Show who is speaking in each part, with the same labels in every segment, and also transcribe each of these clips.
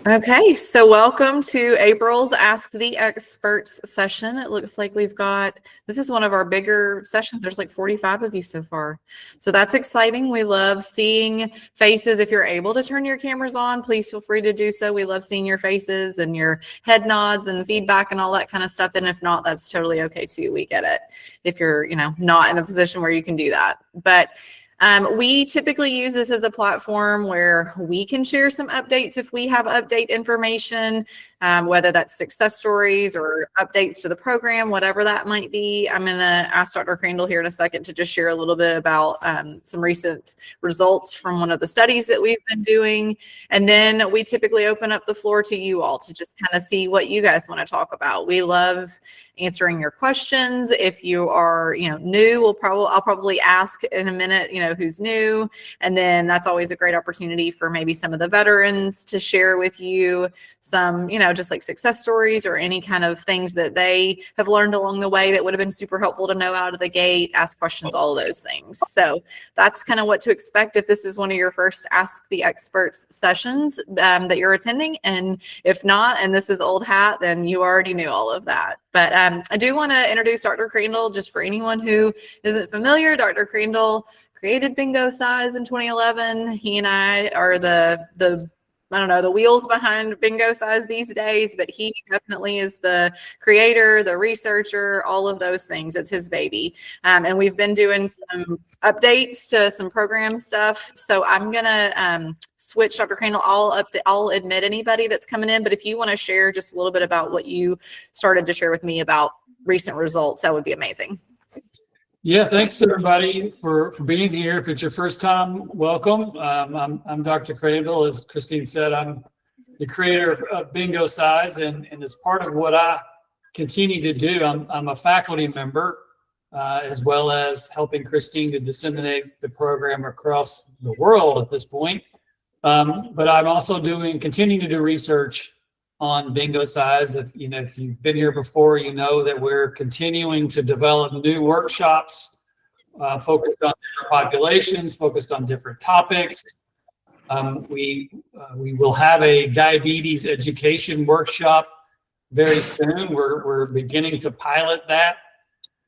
Speaker 1: Okay, so welcome to April's Ask the Experts session. It looks like this is one of our bigger sessions. There's like 45 of you so far. So that's exciting. We love seeing faces. If you're able to turn your cameras on, please feel free to do so. We love seeing your faces and your head nods and feedback and all that kind of stuff. And if not, that's totally okay too. We get it if you're, not in a position where you can do that. But we typically use this as a platform where we can share some updates if we have update information, whether that's success stories or updates to the program, whatever that might be. I'm going to ask Dr. Crandall here in a second to just share a little bit about some recent results from one of the studies that we've been doing. And then we typically open up the floor to you all to just kind of see what you guys want to talk about. We love answering your questions. If you are, new, I'll probably ask in a minute, who's new. And then that's always a great opportunity for maybe some of the veterans to share with you some, just like success stories or any kind of things that they have learned along the way that would have been super helpful to know out of the gate, ask questions, all of those things. So that's kind of what to expect if this is one of your first Ask the Experts sessions that you're attending. And if not, and this is old hat, then you already knew all of that. But I do want to introduce Dr. Crandall, just for anyone who isn't familiar. Dr. Crandall created Bingo Size in 2011. He and I are the wheels behind Bingo Size these days, but he definitely is the creator, the researcher, all of those things. It's his baby. And we've been doing some updates to some program stuff. So I'm going to switch, Dr. Crandall. I'll admit anybody that's coming in, but if you want to share just a little bit about what you started to share with me about recent results, that would be amazing.
Speaker 2: Yeah, thanks everybody for being here. If it's your first time, welcome. I'm Dr. Crandall. As Christine said, I'm the creator of Bingo Size, and as part of what I continue to do, I'm a faculty member, as well as helping Christine to disseminate the program across the world at this point. But I'm also continuing to do research on Bingo Size. If you've been here before, you know that we're continuing to develop new workshops focused on different populations, focused on different topics. We will have a diabetes education workshop very soon. We're beginning to pilot that.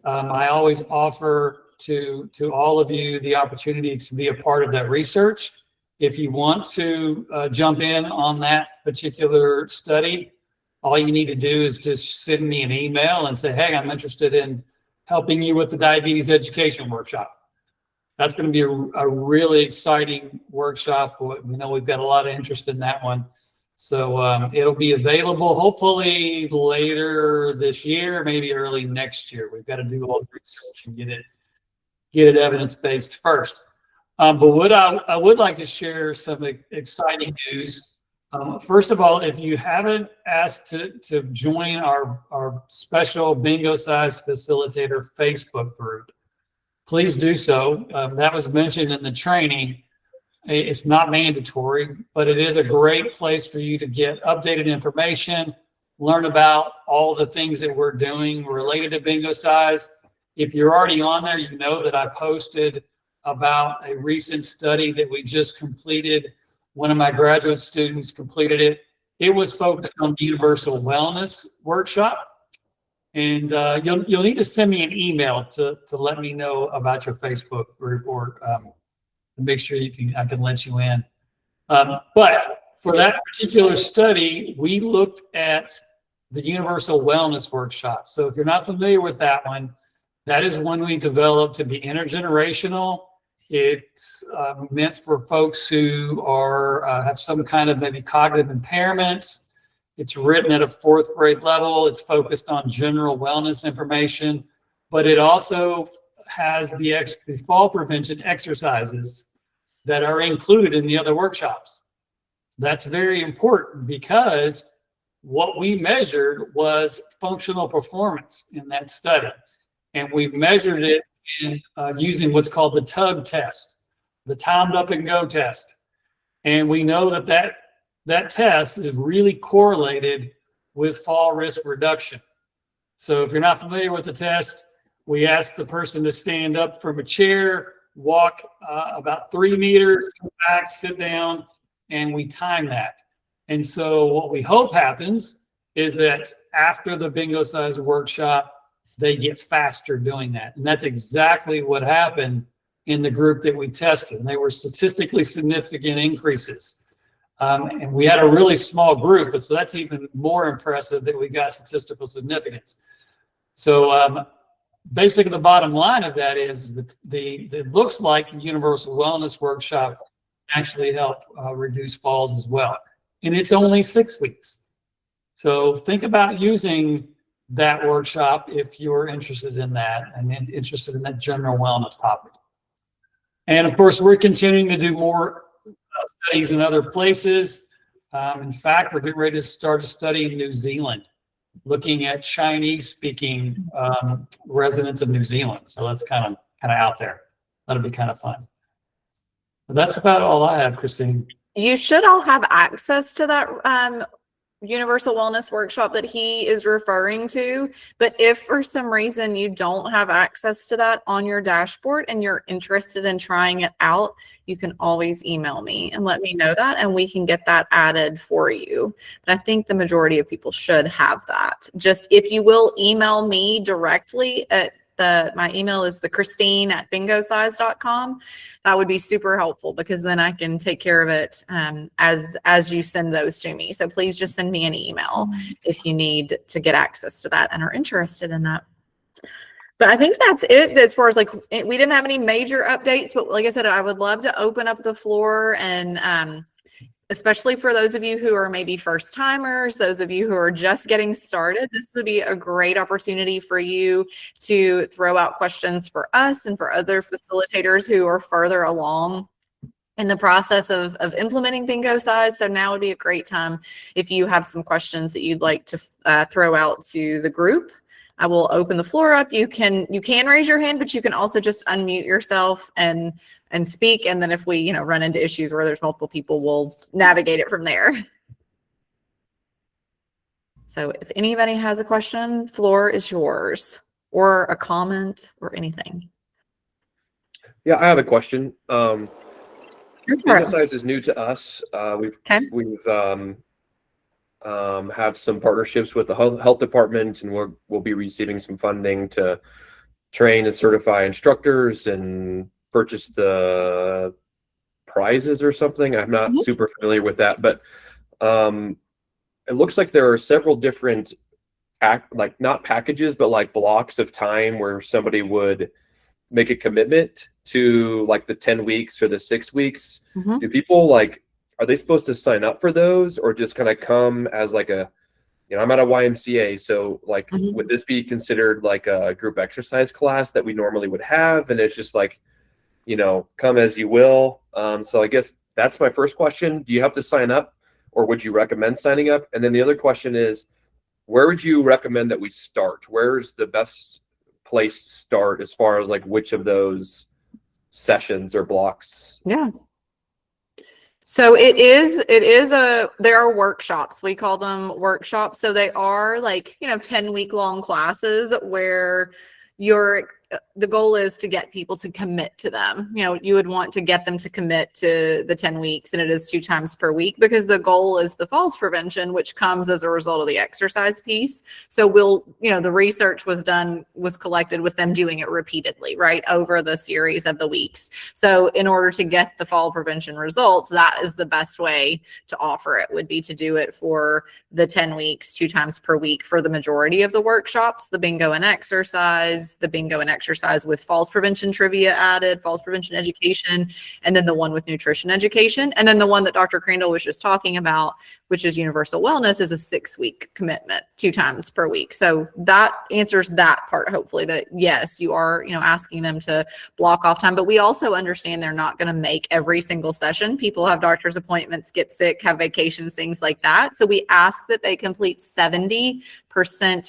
Speaker 2: I always offer to all of you the opportunity to be a part of that research. If you want to jump in on that particular study, all you need to do is just send me an email and say, hey, I'm interested in helping you with the diabetes education workshop. That's going to be a really exciting workshop. We know we've got a lot of interest in that one. So it'll be available hopefully later this year, maybe early next year. We've got to do all the research and get it evidence-based first. But what I would like to share some exciting news. First of all, if you haven't asked to join our special Bingo Size Facilitator Facebook group, please do so. That was mentioned in the training. It's not mandatory, but it is a great place for you to get updated information, learn about all the things that we're doing related to Bingo Size. If you're already on there, you know that I posted about a recent study that we just completed. One of my graduate students completed it. It was focused on the Universal Wellness Workshop. And you'll need to send me an email to let me know about your Facebook group, or to make sure I can let you in. But for that particular study, we looked at the Universal Wellness Workshop. So if you're not familiar with that one, that is one we developed to be intergenerational. It's meant for folks who have some kind of maybe cognitive impairment. It's written at a 4th grade level. It's focused on general wellness information, but it also has the fall prevention exercises that are included in the other workshops. That's very important because what we measured was functional performance in that study. And we measured it in using what's called the TUG test, the timed up and go test. And we know that test is really correlated with fall risk reduction. So if you're not familiar with the test, we ask the person to stand up from a chair, walk about 3 meters, come back, sit down, and we time that. And so what we hope happens is that after the bingo size workshop, they get faster doing that. And that's exactly what happened in the group that we tested. And they were statistically significant increases. And we had a really small group, so that's even more impressive that we got statistical significance. So basically the bottom line of that is that it looks like the Universal Wellness Workshop actually helped reduce falls as well. And it's only 6 weeks. So think about using that workshop if you're interested in that and interested in that general wellness topic. And of course, we're continuing to do more studies in other places. In fact, we're getting ready to start a study in New Zealand, looking at Chinese-speaking residents of New Zealand. So that's kind of out there. That'll be kind of fun. But that's about all I have, Christine.
Speaker 1: You should all have access to that Universal Wellness Workshop that he is referring to. But if for some reason you don't have access to that on your dashboard and you're interested in trying it out, you can always email me and let me know that, and we can get that added for you. But I think the majority of people should have that. Just if you will email me directly at my email is thechristine@bingosize.com. That would be super helpful because then I can take care of it as you send those to me. So please just send me an email if you need to get access to that and are interested in that. But I think that's it as far as we didn't have any major updates, but like I said, I would love to open up the floor and especially for those of you who are maybe first timers, those of you who are just getting started, this would be a great opportunity for you to throw out questions for us and for other facilitators who are further along in the process of implementing Bingo Size. So now would be a great time if you have some questions that you'd like to throw out to the group. I will open the floor up. You can raise your hand, but you can also just unmute yourself and speak. And then if we, run into issues where there's multiple people, we'll navigate it from there. So if anybody has a question, floor is yours, or a comment or anything.
Speaker 3: Yeah, I have a question. Bingo Size is new to us. We've have some partnerships with the health department, and we'll be receiving some funding to train and certify instructors and purchase the prizes or something. I'm not super familiar with that, but it looks like there are several different not packages, but like blocks of time where somebody would make a commitment to like the 10 weeks or the 6 weeks. Do people are they supposed to sign up for those, or just kind of come as I'm at a YMCA, so would this be considered like a group exercise class that we normally would have, and it's just come as you will? So I guess that's my first question. Do you have to sign up, or would you recommend signing up? And then the other question is, where would you recommend that we start? Where's the best place to start as far as which of those sessions or blocks?
Speaker 1: Yeah. So there are workshops. We call them workshops. So they are 10-week long classes where the goal is to get people to commit to them. You would want to get them to commit to the 10 weeks, and it is 2 times per week because the goal is the falls prevention, which comes as a result of the exercise piece. So the research was collected with them doing it repeatedly, right, over the series of the weeks. So in order to get the fall prevention results, that is the best way to offer it, would be to do it for the 10 weeks, 2 times per week for the majority of the workshops, the bingo and exercise with falls prevention trivia added, falls prevention education, and then the one with nutrition education. And then the one that Dr. Crandall was just talking about, which is Universal Wellness, is a 6-week commitment, 2 times per week. So that answers that part, hopefully, that yes, you are, asking them to block off time. But we also understand they're not going to make every single session. People have doctor's appointments, get sick, have vacations, things like that. So we ask that they complete 70%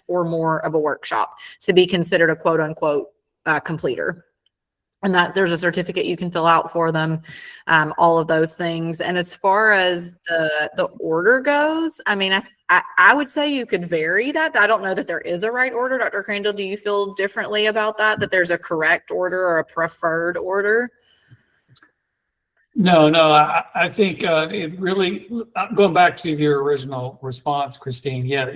Speaker 1: or more of a workshop to be considered a quote unquote completer. And that there's a certificate you can fill out for them, all of those things. And as far as the order goes, I would say you could vary that. I don't know that there is a right order. Dr. Crandall, do you feel differently about that there's a correct order or a preferred order?
Speaker 2: No, I think it really, going back to your original response, Christine, yeah,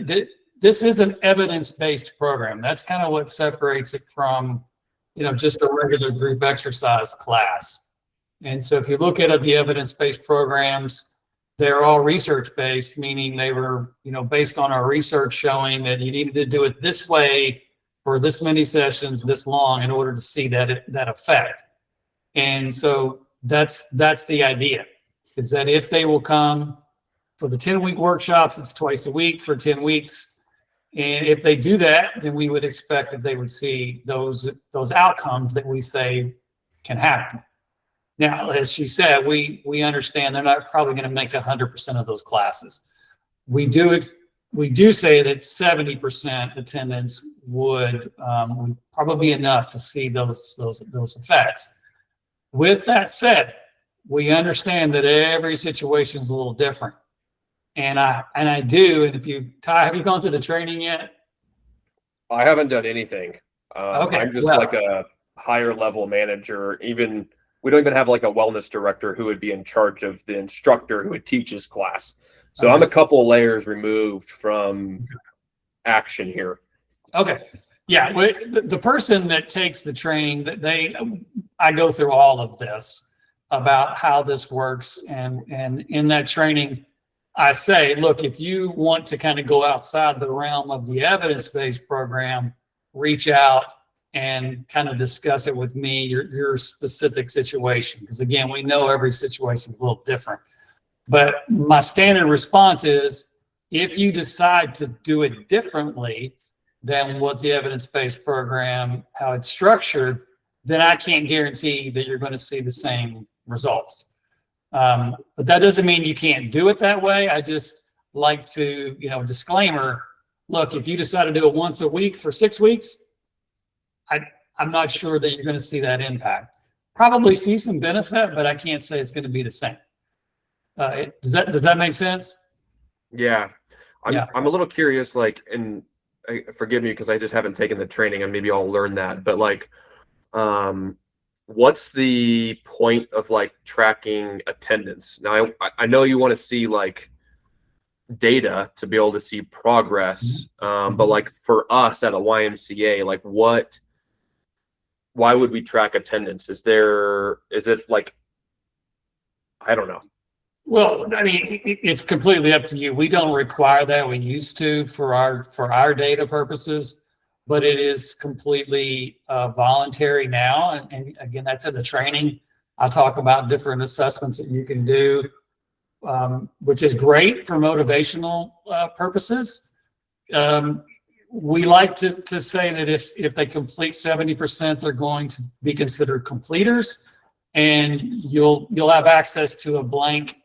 Speaker 2: this is an evidence-based program. That's kind of what separates it from, just a regular group exercise class. And so if you look at the evidence-based programs, they're all research-based, meaning they were, based on our research showing that you needed to do it this way for this many sessions, this long, in order to see that effect. And so that's the idea, is that if they will come for the 10-week workshops, it's twice a week for 10 weeks. And if they do that, then we would expect that they would see those outcomes that we say can happen. Now, as she said, we understand they're not probably going to make 100% of those classes. We do say that 70% attendance would probably be enough to see those effects. With that said, we understand that every situation is a little different. And I do. And Ty, have you gone through the training yet?
Speaker 3: I haven't done anything.
Speaker 2: Okay,
Speaker 3: I'm just
Speaker 2: well,
Speaker 3: like a higher level manager. We don't even have like a wellness director who would be in charge of the instructor who would teach his class. So
Speaker 2: Okay.
Speaker 3: I'm a couple layers removed from action here.
Speaker 2: Okay. Yeah. The person that takes the training, I go through all of this about how this works. And in that training, I say, look, if you want to kind of go outside the realm of the evidence-based program, reach out and kind of discuss it with me, your specific situation. Because again, we know every situation is a little different. But my standard response is, if you decide to do it differently than what the evidence-based program, how it's structured, then I can't guarantee that you're going to see the same results. But that doesn't mean you can't do it that way. I just like to, disclaimer, look, if you decide to do it once a week for 6 weeks, I'm not sure that you're going to see that impact. Probably see some benefit, but I can't say it's going to be the same. Does that make sense?
Speaker 3: Yeah.
Speaker 2: Yeah.
Speaker 3: I'm a little curious, and forgive me because I just haven't taken the training and maybe I'll learn that, but what's the point of tracking attendance? Now I know you want to see data to be able to see progress. But for us at a YMCA, why would we track attendance? Is it I don't know.
Speaker 2: Well, I mean, it's completely up to you. We don't require that. We used to for our data purposes, but it is completely voluntary now. And again, that's in the training. I talk about different assessments that you can do, which is great for motivational purposes. We like to say that if they complete 70%, they're going to be considered completers, and you'll have access to a blank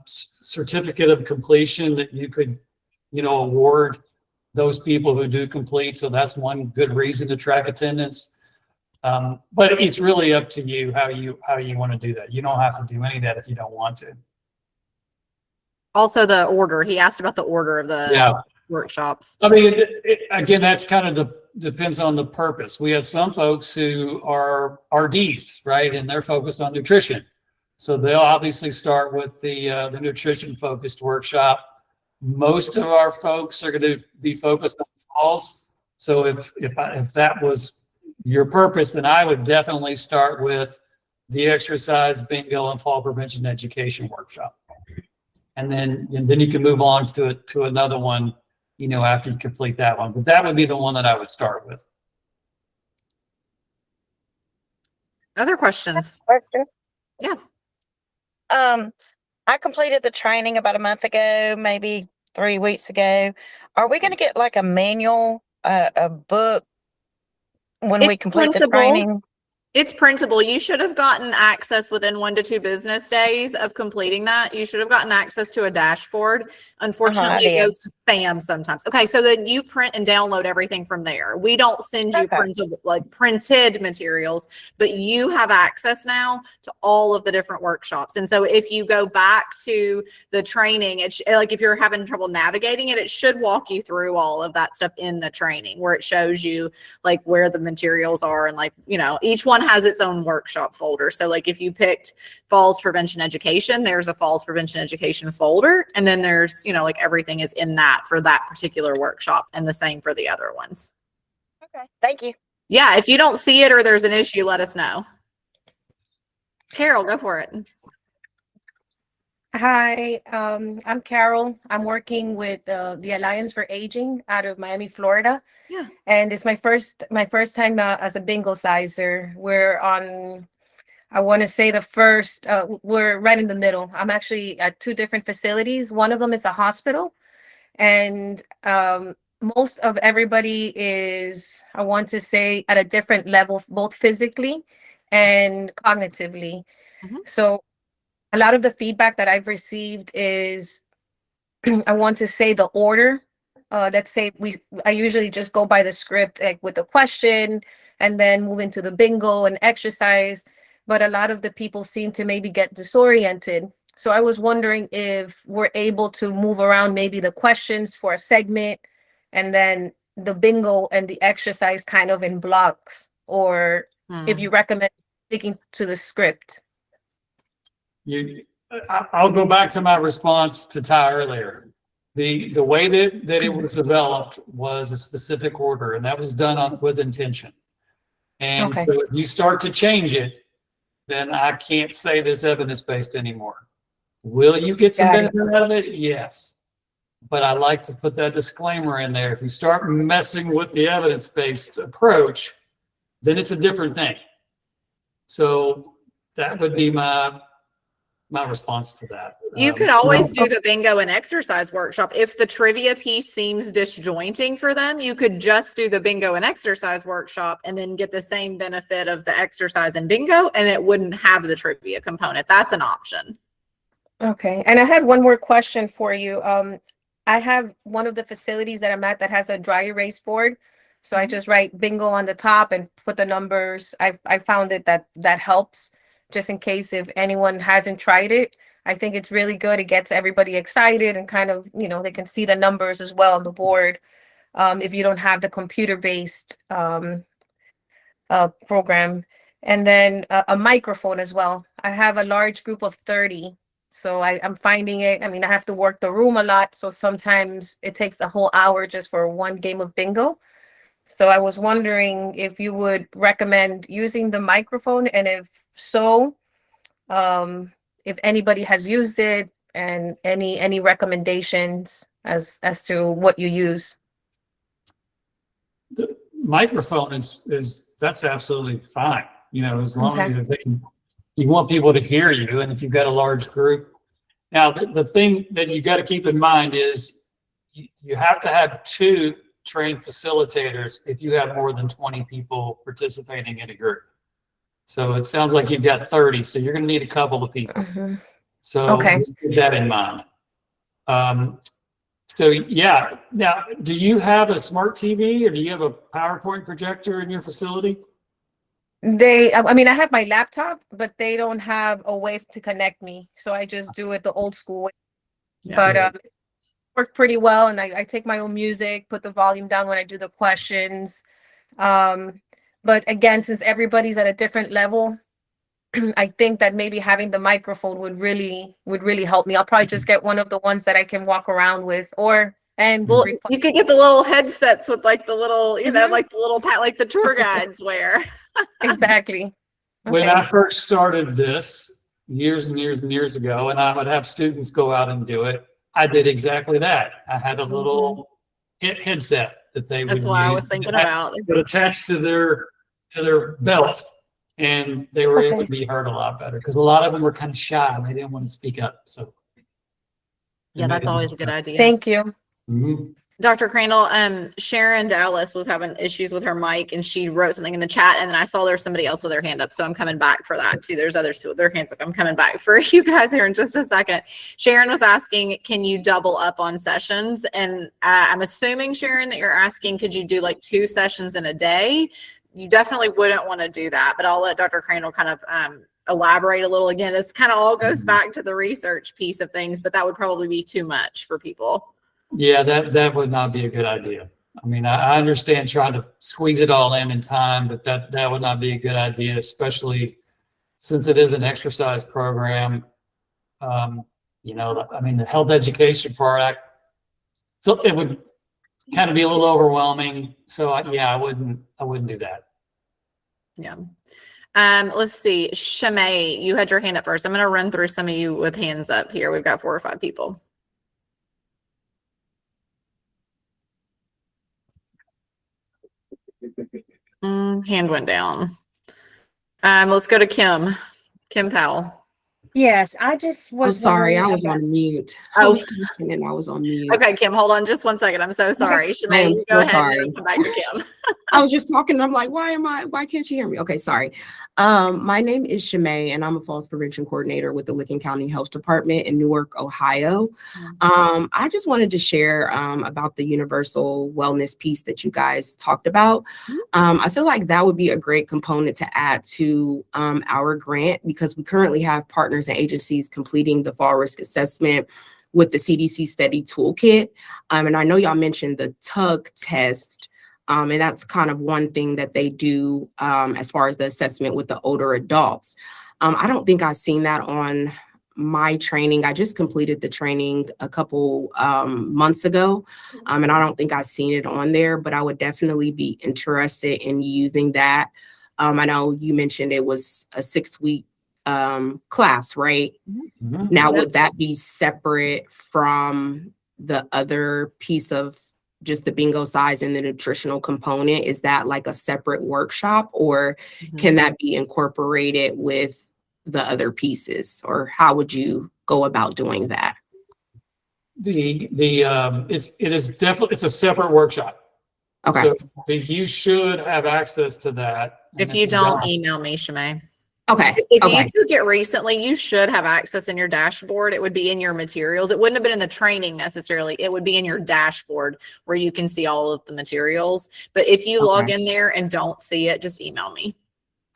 Speaker 2: certificate of completion that you could, award those people who do complete. So that's one good reason to track attendance. But it's really up to you how you want to do that. You don't have to do any of that if you don't want to.
Speaker 1: Also, the order. He asked about the order of the workshops.
Speaker 2: I mean, again, that's kind of depends on the purpose. We have some folks who are RDs, right? And they're focused on nutrition. So they'll obviously start with the nutrition focused workshop. Most of our folks are going to be focused on falls. So if that was your purpose, then I would definitely start with the exercise, bingo, and fall prevention education workshop. And then you can move on to another one, after you complete that one. But that would be the one that I would start with.
Speaker 1: Other questions?
Speaker 4: Question?
Speaker 1: Yeah.
Speaker 4: I completed the training about a month ago, maybe 3 weeks ago. Are we going to get a manual, a book when we
Speaker 1: It's
Speaker 4: complete the
Speaker 1: printable.
Speaker 4: training?
Speaker 1: It's printable. You should have gotten access within 1 to 2 business days of completing that. You should have gotten access to a dashboard. Unfortunately,
Speaker 4: I
Speaker 1: it
Speaker 4: did.
Speaker 1: goes to spam sometimes. Okay, so then you print and download everything from there. We don't send you
Speaker 4: Okay.
Speaker 1: printed materials, but you have access now to all of the different workshops. And so if you go back to the training, it's if you're having trouble navigating it, it should walk you through all of that stuff in the training, where it shows you where the materials are, and each one one has its own workshop folder. So like if you picked falls prevention education, there's a falls prevention education folder. And then there's, like everything is in that for that particular workshop, and the same for the other ones.
Speaker 4: Okay. Thank you.
Speaker 1: Yeah. If you don't see it or there's an issue, let us know. Carol, go for it.
Speaker 5: Hi, I'm Carol. I'm working with the Alliance for Aging out of Miami, Florida.
Speaker 1: Yeah.
Speaker 5: And it's my first time as a bingo sizer. We're on, I want to say the first, we're right in the middle. I'm actually at two different facilities. One of them is a hospital, and most of everybody is, I want to say, at a different level, both physically and cognitively.
Speaker 1: Mhm.
Speaker 5: So a lot of the feedback that I've received is, I want to say the order. Let's say I usually just go by the script, like with the question, and then move into the bingo and exercise. But a lot of the people seem to maybe get disoriented. So I was wondering if we're able to move around maybe the questions for a segment, and then the bingo and the exercise kind of in blocks, or if you recommend sticking to the script.
Speaker 2: I'll go back to my response to Ty earlier. The way that it was developed was a specific order, and that was done with intention. And
Speaker 5: Okay.
Speaker 2: so if you start to change it, then I can't say that's evidence-based anymore. Will you get some
Speaker 5: Got it.
Speaker 2: benefit out of it? Yes. But I like to put that disclaimer in there. If you start messing with the evidence-based approach, then it's a different thing. So that would be my response to that.
Speaker 1: You could always do the bingo and exercise workshop. If the trivia piece seems disjointing for them, you could just do the bingo and exercise workshop and then get the same benefit of the exercise and bingo, and it wouldn't have the trivia component. That's an option.
Speaker 5: Okay, and I had one more question for you. I have one of the facilities that I'm at that has a dry erase board. So I just write bingo on the top and put the numbers. I found it that helps, just in case if anyone hasn't tried it. I think it's really good. It gets everybody excited and kind of, they can see the numbers as well on the board. If you don't have the computer-based program. And then a microphone as well. I have a large group of 30. So I'm finding it. I have to work the room a lot. So sometimes it takes a whole hour just for one game of bingo. So I was wondering if you would recommend using the microphone, and if so, if anybody has used it, and any recommendations as to what you use.
Speaker 2: The microphone is that's absolutely fine. As long
Speaker 5: Okay.
Speaker 2: as you want people to hear you, and if you've got a large group. Now, the thing that you got to keep in mind is you have to have two trained facilitators if you have more than 20 people participating in a group. So it sounds like you've got 30, so you're going to need a couple of people. So
Speaker 5: Okay.
Speaker 2: just keep that in mind. So yeah, now, do you have a smart TV, or do you have a PowerPoint projector in your facility?
Speaker 5: I have my laptop, but they don't have a way to connect me. So I just do it the old school way.
Speaker 1: Yeah.
Speaker 5: But it worked pretty well. And I take my own music, put the volume down when I do the questions. But again, since everybody's at a different level, I think that maybe having the microphone would really help me. I'll probably just get one of the ones that I can walk around with,
Speaker 1: Well, you could get the little headsets with like the little, like the little like the tour guides wear.
Speaker 5: exactly.
Speaker 2: When
Speaker 5: Okay.
Speaker 2: I first started this years and years and years ago, and I would have students go out and do it, I did exactly that. I had a little headset that they would
Speaker 1: That's what I was
Speaker 2: use
Speaker 1: thinking
Speaker 2: that
Speaker 1: about.
Speaker 2: would attach to their belt, and they were able
Speaker 5: Okay.
Speaker 2: to be heard a lot better, because a lot of them were kind of shy and they didn't want to speak up. So
Speaker 1: Yeah, that's always a good idea.
Speaker 5: Thank you.
Speaker 2: Mhm.
Speaker 1: Dr. Crandall, Sharon Dallas was having issues with her mic, and she wrote something in the chat, and then I saw there's somebody else with their hand up, so I'm coming back for that too. There's others with their hands up. I'm coming back for you guys here in just a second. Sharon was asking, can you double up on sessions? And I'm assuming, Sharon, that you're asking, could you do like 2 sessions in a day? You definitely wouldn't want to do that, but I'll let Dr. Crandall kind of elaborate a little. Again, this kind of all goes back to the research piece of things, but that would probably be too much for people.
Speaker 2: Yeah, that would not be a good idea. I mean, I understand trying to squeeze it all in time, but that would not be a good idea, especially since it is an exercise program. You know, I mean, the health education part, so it would kind of be a little overwhelming. So yeah, I wouldn't do that.
Speaker 1: Yeah. Let's see. Shimei, you had your hand up first. I'm going to run through some of you with hands up here. We've got 4 or 5 people. Hand went down. Let's go to Kim. Kim Powell.
Speaker 6: Yes, I just
Speaker 7: I'm
Speaker 6: was.
Speaker 7: sorry, I
Speaker 6: wondering
Speaker 7: was
Speaker 6: about-
Speaker 7: on mute.
Speaker 1: Oh.
Speaker 7: I was talking and I was on mute.
Speaker 1: Okay, Kim, hold on just one second. I'm so sorry. Shimei,
Speaker 7: am
Speaker 1: you go
Speaker 7: so
Speaker 1: ahead
Speaker 7: sorry.
Speaker 1: and come back to Kim.
Speaker 7: I was just talking and I'm like, why can't you hear me? Okay, sorry. My name is Shimei and I'm a falls prevention coordinator with the Licking County Health Department in Newark, Ohio. I just wanted to share about the universal wellness piece that you guys talked about. I feel like that would be a great component to add to our grant because we currently have partners and agencies completing the fall risk assessment with the CDC Steady Toolkit. And I know y'all mentioned the TUG test. And that's kind of one thing that they do as far as the assessment with the older adults. I don't think I've seen that on my training. I just completed the training a couple months ago, and I don't think I've seen it on there, but I would definitely be interested in using that. I know you mentioned it was a 6-week class, right?
Speaker 2: Mhm.
Speaker 7: Now, would that be separate from the other piece of just the bingo size and the nutritional component? Is that like a separate workshop or can that be incorporated with the other pieces? Or how would you go about doing that?
Speaker 2: It's a separate workshop.
Speaker 7: Okay.
Speaker 2: So you should have access to that.
Speaker 1: If you don't, email me, Shimei.
Speaker 7: Okay.
Speaker 1: If
Speaker 7: Okay.
Speaker 1: you took it recently, you should have access in your dashboard. It would be in your materials. It wouldn't have been in the training necessarily. It would be in your dashboard where you can see all of the materials. But if you log in there and don't see it, just email me.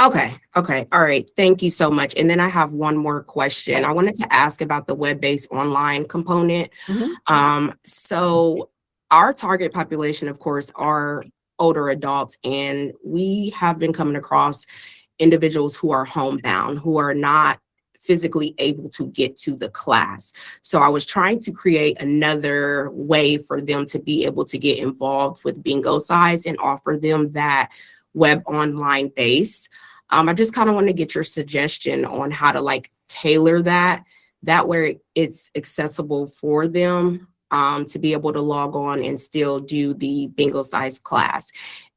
Speaker 7: Okay. Okay. All right. Thank you so much. And then I have one more question. I wanted to ask about the web-based online component. So our target population, of course, are older adults, and we have been coming across individuals who are homebound, who are not physically able to get to the class. So I was trying to create another way for them to be able to get involved with Bingo Size and offer them that web online base. I just kind of want to get your suggestion on how to like tailor that way it's accessible for them to be able to log on and still do the Bingo Size class.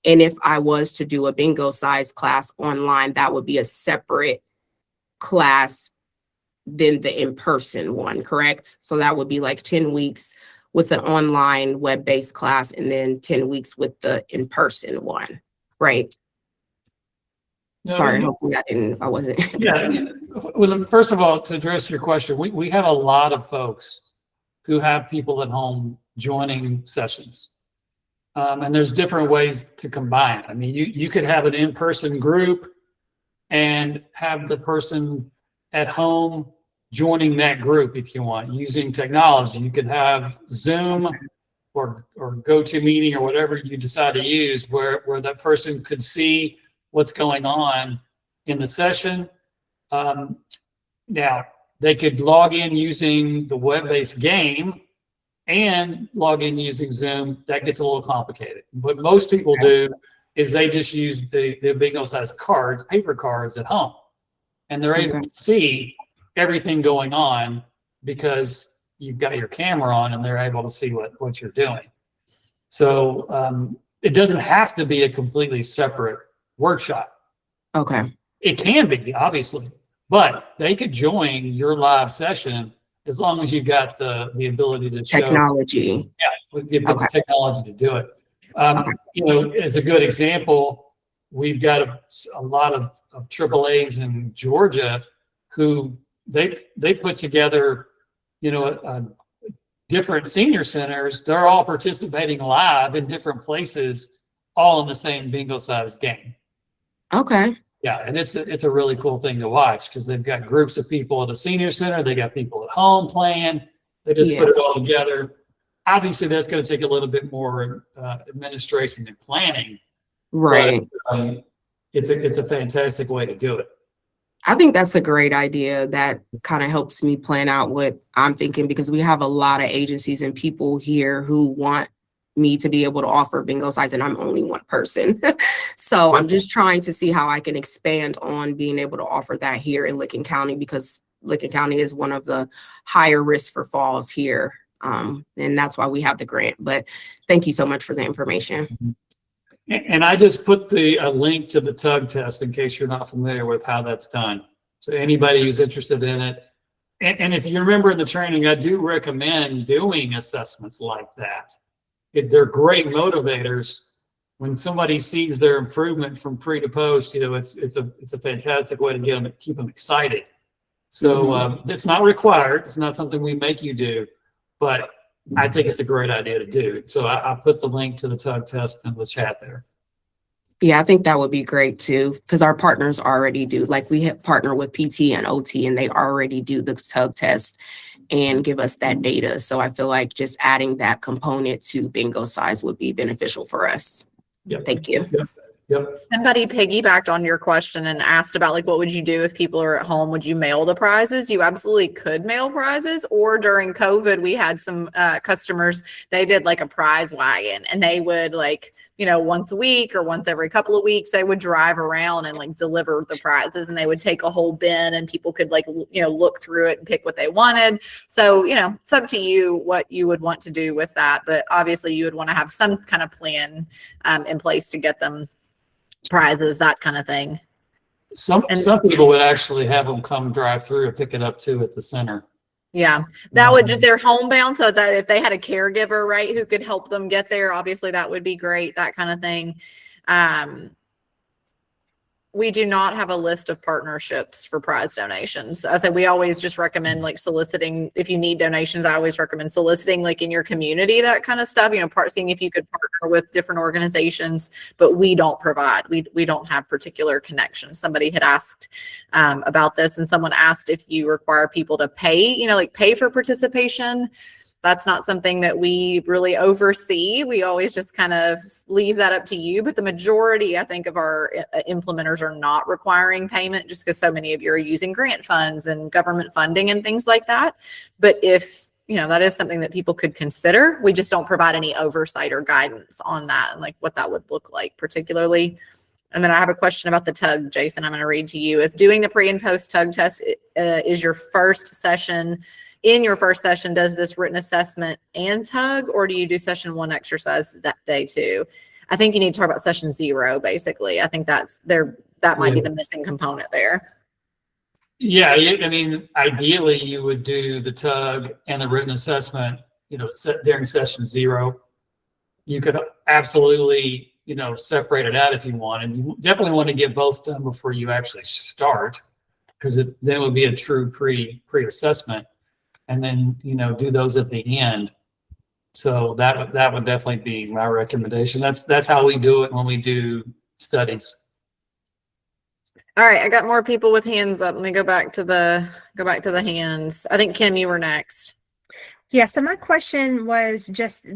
Speaker 7: And if I was to do a Bingo Size class online, that would be a separate class than the in-person one, correct? So that would be like 10 weeks with the online web-based class and then 10 weeks with the in-person one, right?
Speaker 2: No,
Speaker 7: Sorry, hopefully I wasn't.
Speaker 2: Yeah. Well, first of all, to address your question, we have a lot of folks who have people at home joining sessions. And there's different ways to combine. I mean, you could have an in-person group and have the person at home joining that group if you want, using technology. You could have Zoom or GoToMeeting or whatever you decide to use where that person could see what's going on in the session. Now, they could log in using the web-based game and log in using Zoom. That gets a little complicated. What most people do is they just use the Bingo Size cards, paper cards at home. And they're able to see everything going on because you've got your camera on and they're able to see what you're doing. So it doesn't have to be a completely separate workshop.
Speaker 7: Okay.
Speaker 2: It can be, obviously, but they could join your live session as long as you've got the ability to show.
Speaker 7: Technology.
Speaker 2: Yeah, give them the technology to do it. You know, as a good example, we've got a lot of AAAs in Georgia who they put together, you know, different senior centers. They're all participating live in different places, all in the same Bingo Size game.
Speaker 7: Okay.
Speaker 2: Yeah, and it's a really cool thing to watch because they've got groups of people at a senior center. They got people at home playing. They just put it all together. Obviously, that's going to take a little bit more administration and planning.
Speaker 7: Right.
Speaker 2: But, it's a fantastic way to do it.
Speaker 7: I think that's a great idea. That kind of helps me plan out what I'm thinking, because we have a lot of agencies and people here who want me to be able to offer bingo size, and I'm only one person. So I'm just trying to see how I can expand on being able to offer that here in Licking County, because Licking County is one of the higher risks for falls here. And that's why we have the grant. But thank you so much for the information.
Speaker 2: And I just put a link to the TUG test in case you're not familiar with how that's done. So anybody who's interested in it, and if you remember in the training, I do recommend doing assessments like that. They're great motivators. When somebody sees their improvement from pre to post, it's a fantastic way to get them, keep them excited. So it's not required. It's not something we make you do, but I think it's a great idea to do. So I put the link to the TUG test in the chat there.
Speaker 7: Yeah, I think that would be great too, because our partners already do. Like, we have partner with PT and OT, and they already do the TUG test and give us that data. So I feel like just adding that component to bingo size would be beneficial for us.
Speaker 2: Yep.
Speaker 7: Thank you.
Speaker 2: Yep.
Speaker 1: Somebody piggybacked on your question and asked about, like, what would you do if people are at home? Would you mail the prizes? You absolutely could mail prizes. Or during COVID, we had some customers, they did like a prize wagon, and they would, like, once a week or once every couple of weeks, they would drive around and like deliver the prizes, and they would take a whole bin, and people could look through it and pick what they wanted. So, it's up to you what you would want to do with that. But obviously you would want to have some kind of plan in place to get them prizes, that kind of thing.
Speaker 2: Some people would actually have them come drive through and pick it up too at the center.
Speaker 1: Yeah, that would just, they're homebound, so that if they had a caregiver, right, who could help them get there, obviously that would be great, that kind of thing. We do not have a list of partnerships for prize donations. I said we always just recommend like soliciting. If you need donations, I always recommend soliciting like in your community, that kind of stuff, seeing if you could partner with different organizations, but we don't provide, we don't have particular connections. Somebody had asked about this, and someone asked if you require people to pay, pay for participation. That's not something that we really oversee. We always just kind of leave that up to you. But the majority, I think, of our implementers are not requiring payment, just because so many of you are using grant funds and government funding and things like that. But if, that is something that people could consider, we just don't provide any oversight or guidance on that and like what that would look like particularly. And then I have a question about the TUG, Jason, I'm going to read to you. If doing the pre and post TUG test is your first session, in your first session, does this written assessment and TUG, or do you do session 1 exercise that day too? I think you need to talk about session 0, basically. I think that might be the missing component there.
Speaker 2: Yeah, I mean, ideally you would do the TUG and the written assessment, during session 0. You could absolutely, separate it out if you want, and you definitely want to get both done before you actually start, because then it would be a true pre-assessment. And then, do those at the end. So that would definitely be my recommendation. That's how we do it when we do studies.
Speaker 1: All right, I got more people with hands up. Let me go back to the hands. I think Kim, you were next.
Speaker 6: Yeah, so my question was just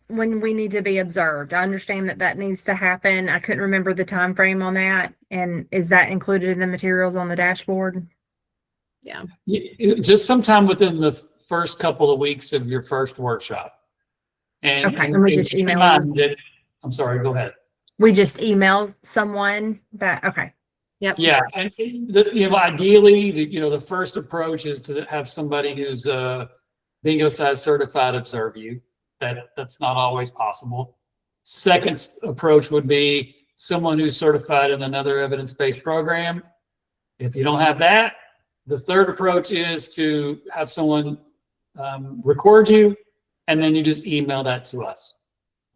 Speaker 6: when we need to be observed. I understand that needs to happen. I couldn't remember the time frame on that. And is that included in the materials on the dashboard?
Speaker 1: Yeah.
Speaker 2: Just sometime within the first couple of weeks of your first workshop. And,
Speaker 6: okay, and we just email them.
Speaker 2: I'm sorry, go ahead.
Speaker 6: We just email someone that, okay.
Speaker 1: Yep.
Speaker 2: Yeah, and ideally, the first approach is to have somebody who's bingo size certified observe you. That's not always possible. Second approach would be someone who's certified in another evidence-based program. If you don't have that, the third approach is to have someone record you, and then you just email that to us.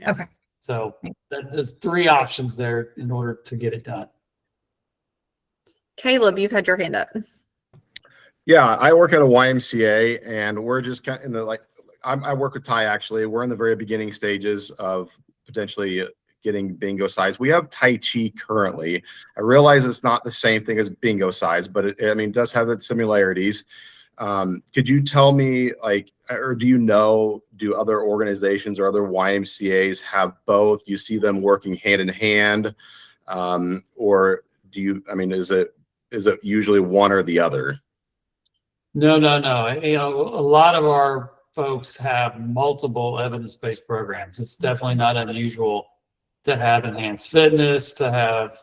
Speaker 6: Okay.
Speaker 2: So there's 3 options there in order to get it done.
Speaker 1: Caleb, you've had your hand up.
Speaker 8: Yeah, I work at a YMCA, and we're just kind of in the I work with Ty actually. We're in the very beginning stages of potentially getting bingo size. We have Tai Chi currently. I realize it's not the same thing as bingo size, but it does have its similarities. Could you tell me, or do you know, do other organizations or other YMCAs have both? You see them working hand in hand? Or do you, I mean, is it usually one or the other?
Speaker 2: No. A lot of our folks have multiple evidence-based programs. It's definitely not unusual to have enhanced fitness, to have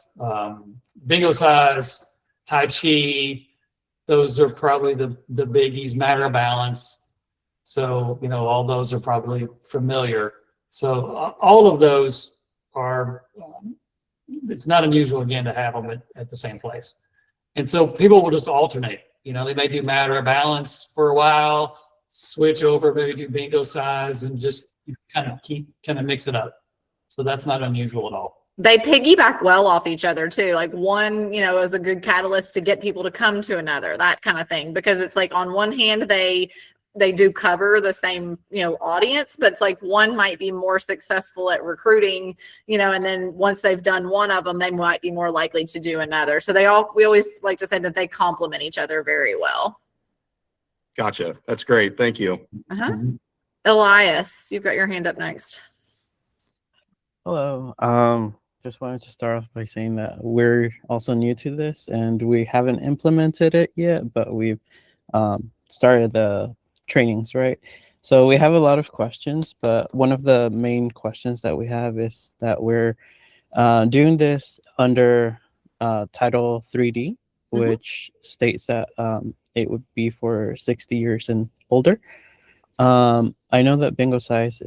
Speaker 2: bingo size, Tai Chi. Those are probably the biggies, matter of balance. So, all those are probably familiar. So all of those are, it's not unusual again to have them at the same place. And so people will just alternate. They may do matter of balance for a while, switch over, maybe do bingo size, and just kind of mix it up. So that's not unusual at all.
Speaker 1: They piggyback well off each other too. Like one, is a good catalyst to get people to come to another, that kind of thing. Because it's like on one hand, they do cover the same, audience, but it's like one might be more successful at recruiting, and then once they've done one of them, they might be more likely to do another. So we always like to say that they complement each other very well.
Speaker 8: Gotcha. That's great. Thank you.
Speaker 1: Elias, you've got your hand up next.
Speaker 9: Hello. Just wanted to start off by saying that we're also new to this and we haven't implemented it yet, but we've started the trainings, right? So we have a lot of questions, but one of the main questions that we have is that we're doing this under Title 3D, which states that it would be for 60 years and older. I know that bingo size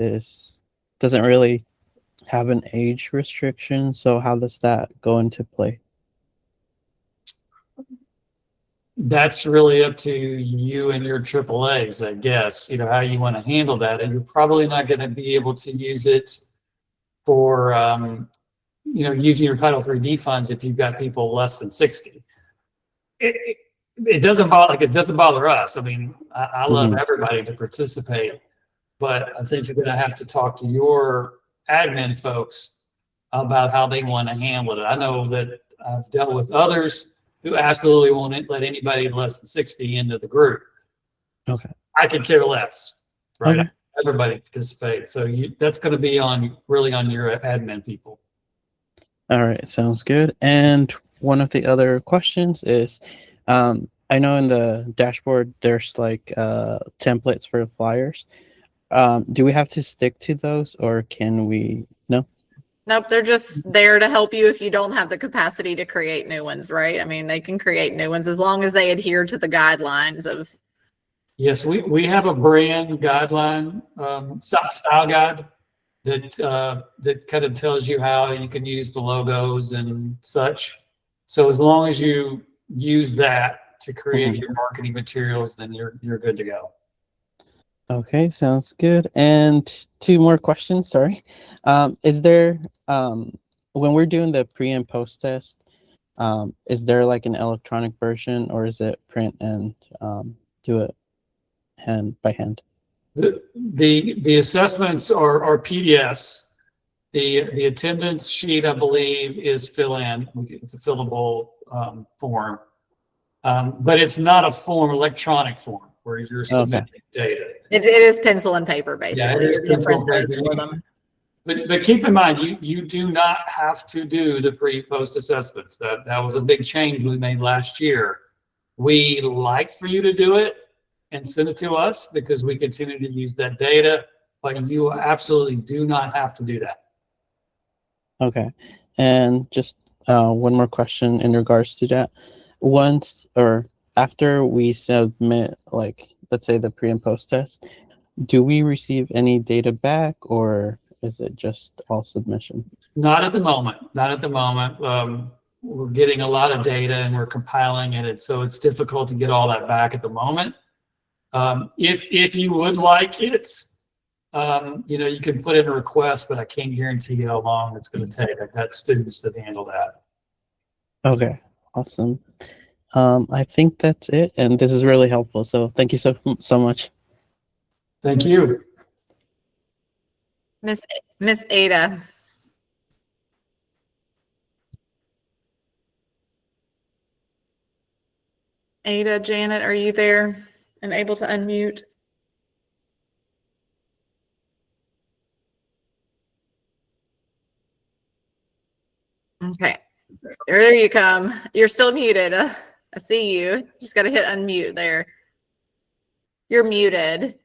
Speaker 9: doesn't really have an age restriction, so how does that go into play?
Speaker 2: That's really up to you and your AAAs, I guess, how you want to handle that. And you're probably not going to be able to use it for, using your Title 3D funds if you've got people less than 60. It doesn't bother us. I mean, I love everybody to participate, but I think you're going to have to talk to your admin folks about how they want to handle it. I know that I've dealt with others who absolutely won't let anybody less than 60 into the group.
Speaker 9: Okay.
Speaker 2: I could care less, right?
Speaker 9: Okay.
Speaker 2: Everybody participate. So that's going to be really on your admin people.
Speaker 9: All right, sounds good. And one of the other questions is, I know in the dashboard there's like templates for flyers. Do we have to stick to those, or can we? No.
Speaker 1: Nope, they're just there to help you if you don't have the capacity to create new ones, right? I mean, they can create new ones as long as they adhere to the guidelines of.
Speaker 2: Yes, we have a brand guideline, style guide that kind of tells you how you can use the logos and such. So as long as you use that to create your marketing materials, then you're good to go.
Speaker 9: Okay, sounds good. And two more questions, sorry. Is there, when we're doing the pre and post test, is there like an electronic version, or is it print and do it hand by hand?
Speaker 2: The assessments are PDFs. The attendance sheet, I believe, is fill-in. It's a fillable form, but it's not a electronic form where you're submitting data.
Speaker 1: It is pencil and paper, basically.
Speaker 2: Yeah, it is
Speaker 1: Your
Speaker 2: pencil and
Speaker 1: differences
Speaker 2: paper.
Speaker 1: for them.
Speaker 2: But keep in mind, you do not have to do the pre-post assessments. That was a big change we made last year. We like for you to do it and send it to us because we continue to use that data, but you absolutely do not have to do that.
Speaker 9: Okay. And just one more question in regards to that. Once or after we submit, like, let's say the pre and post test, do we receive any data back, or is it just all submission?
Speaker 2: Not at the moment. Not at the moment. We're getting a lot of data and we're compiling it, and so it's difficult to get all that back at the moment. If you would like it, you can put in a request, but I can't guarantee you how long it's going to take. I've got students that handle that.
Speaker 9: Okay, awesome. I think that's it, and this is really helpful. So thank you so much.
Speaker 2: Thank you.
Speaker 1: Miss Ada. Ada, Janet, are you there and able to unmute? Okay. There you come. You're still muted. I see you. Just got to hit unmute there. You're muted.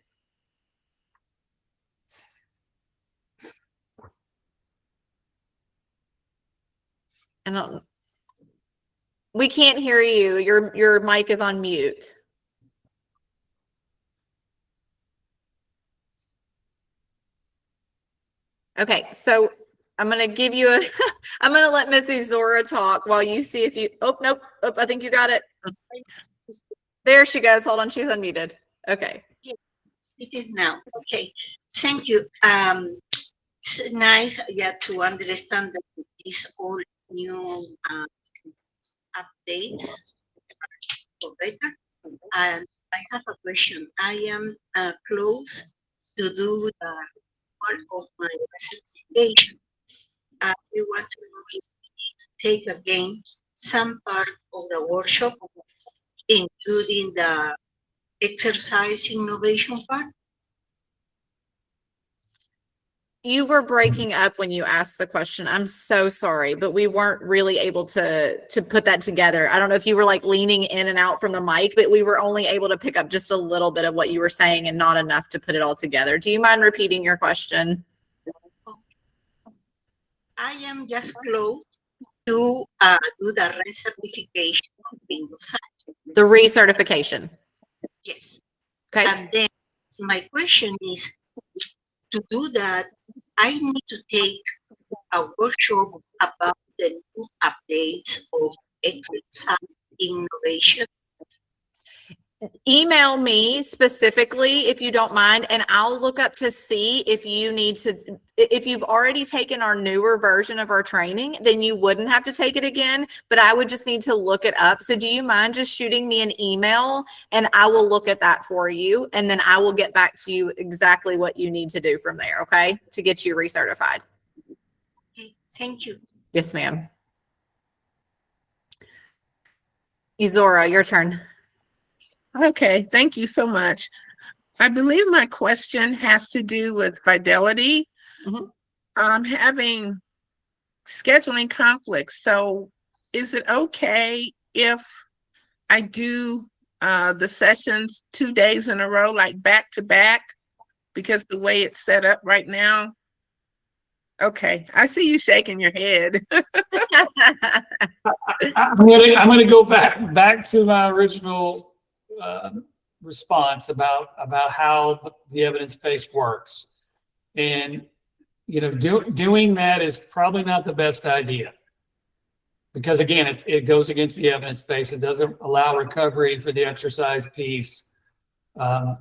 Speaker 1: I don't. We can't hear you. Your mic is on mute. Okay, so I'm gonna give you a. I'm gonna let Missy Zora talk while you see if you. Oh nope. Oh, I think you got it. There she goes. Hold on, she's unmuted. Okay.
Speaker 10: It is now. Okay. Thank you. It's nice, yeah, to understand that these all new updates for better. And I have a question. I am close to do part of my certification. I want to know if I need to take again some part of the workshop, including the exercise innovation part.
Speaker 1: You were breaking up when you asked the question. I'm so sorry, but we weren't really able to put that together. I don't know if you were like leaning in and out from the mic, but we were only able to pick up just a little bit of what you were saying and not enough to put it all together. Do you mind repeating your question?
Speaker 10: I am just close to do the recertification of Bingo Site.
Speaker 1: The recertification.
Speaker 10: Yes.
Speaker 1: Okay.
Speaker 10: And then my question is, to do that, I need to take a workshop about the new updates of exercise innovation.
Speaker 1: Email me specifically if you don't mind, and I'll look up to see if you need to, if you've already taken our newer version of our training, then you wouldn't have to take it again, but I would just need to look it up. So do you mind just shooting me an email and I will look at that for you, and then I will get back to you exactly what you need to do from there, okay, to get you recertified.
Speaker 10: Okay, thank you.
Speaker 1: Yes, ma'am. Izora, your turn.
Speaker 11: Okay, thank you so much. I believe my question has to do with Fidelity. I'm having scheduling conflicts. So is it okay if I do the sessions 2 days in a row, like back to back? Because the way it's set up right now. Okay, I see you shaking your head.
Speaker 2: I'm gonna go back to my original response about how the evidence base works, and doing that is probably not the best idea, because again it goes against the evidence base. It doesn't allow recovery for the exercise piece, but